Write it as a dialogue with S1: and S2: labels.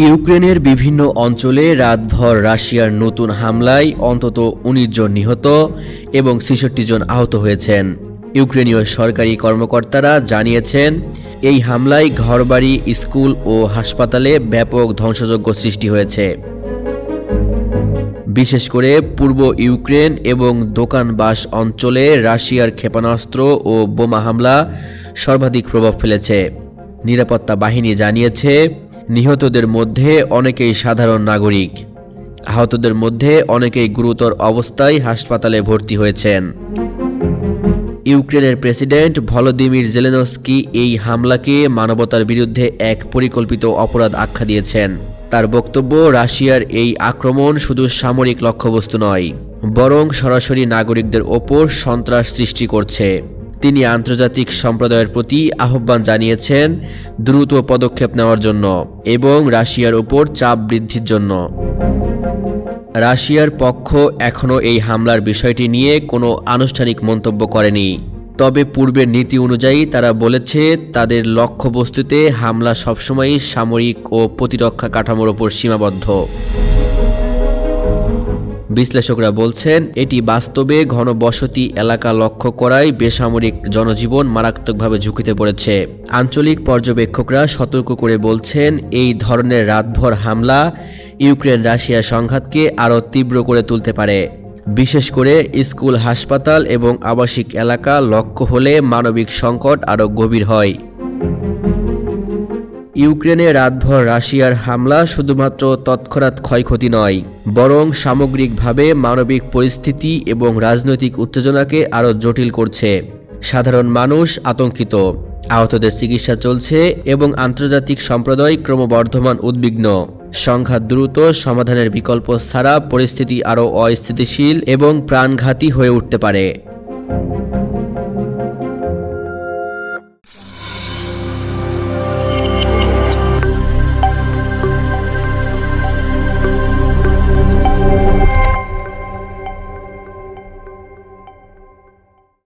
S1: ইউক্রেনের বিভিন্ন অঞ্চলে রাতভর রাশিয়ার নতুন হামলায় অন্তত ১৯ জন নিহত এবং ৬৬ জন আহত হয়েছেন। ইউক্রেনীয় সরকারি কর্মকর্তারা জানিয়েছেন, এই হামলায় ঘরবাড়ি, স্কুল ও হাসপাতালে ব্যাপক ধ্বংসযজ্ঞ সৃষ্টি হয়েছে। বিশেষ করে পূর্ব ইউক্রেন এবং দোকানবাস অঞ্চলে রাশিয়ার ক্ষেপণাস্ত্র ও বোমা হামলা সর্বাধিক প্রভাব ফেলেছে। নিরাপত্তা বাহিনী জানিয়েছে, নিহতদের মধ্যে অনেকেই সাধারণ নাগরিক। আহতদের মধ্যে অনেকেই গুরুতর অবস্থায় হাসপাতালে ভর্তি হয়েছেন। ইউক্রেনের প্রেসিডেন্ট ভলোদিমির জেলেনস্কি এই হামলাকে মানবতার বিরুদ্ধে এক পরিকল্পিত অপরাধ আখ্যা দিয়েছেন। তার বক্তব্য, রাশিয়ার এই আক্রমণ শুধু সামরিক লক্ষ্যবস্তু নয়, বরং সরাসরি নাগরিকদের ওপর সন্ত্রাস সৃষ্টি করছে। তিনি আন্তর্জাতিক সম্প্রদায়ের প্রতি আহ্বান জানিয়েছেন দ্রুত পদক্ষেপ নেওয়ার জন্য এবং রাশিয়ার উপর চাপ বৃদ্ধির জন্য। রাশিয়ার পক্ষ এখনও এই হামলার বিষয়টি নিয়ে কোনো আনুষ্ঠানিক মন্তব্য করেনি। তবে পূর্বের নীতি অনুযায়ী তারা বলেছে, তাদের লক্ষ্যবস্তুতে হামলা সবসময়ই সামরিক ও প্রতিরক্ষা কাঠামোর ওপর সীমাবদ্ধ। বিশ্লেষকরা বলছেন, এটি বাস্তবে ঘনবসতি এলাকা লক্ষ্য করায় বেসামরিক জনজীবন মারাত্মকভাবে ঝুঁকিতে পড়েছে। আঞ্চলিক পর্যবেক্ষকরা সতর্ক করে বলছেন, এই ধরনের রাতভর হামলা ইউক্রেন রাশিয়া সংঘাতকে আরও তীব্র করে তুলতে পারে। বিশেষ করে স্কুল, হাসপাতাল এবং আবাসিক এলাকা লক্ষ্য হলে মানবিক সংকট আরও গভীর হয়। ইউক্রেনে রাতভর রাশিয়ার হামলা শুধুমাত্র তৎক্ষণাৎ ক্ষয়ক্ষতি নয়, বরং সামগ্রিকভাবে মানবিক পরিস্থিতি এবং রাজনৈতিক উত্তেজনাকে আরও জটিল করছে। সাধারণ মানুষ আতঙ্কিত, আহতদের চিকিৎসা চলছে এবং আন্তর্জাতিক সম্প্রদায় ক্রমবর্ধমান উদ্বিগ্ন। সংঘাত দ্রুত সমাধানের বিকল্প ছাড়া পরিস্থিতি আরও অস্থিতিশীল এবং প্রাণঘাতী হয়ে উঠতে পারে।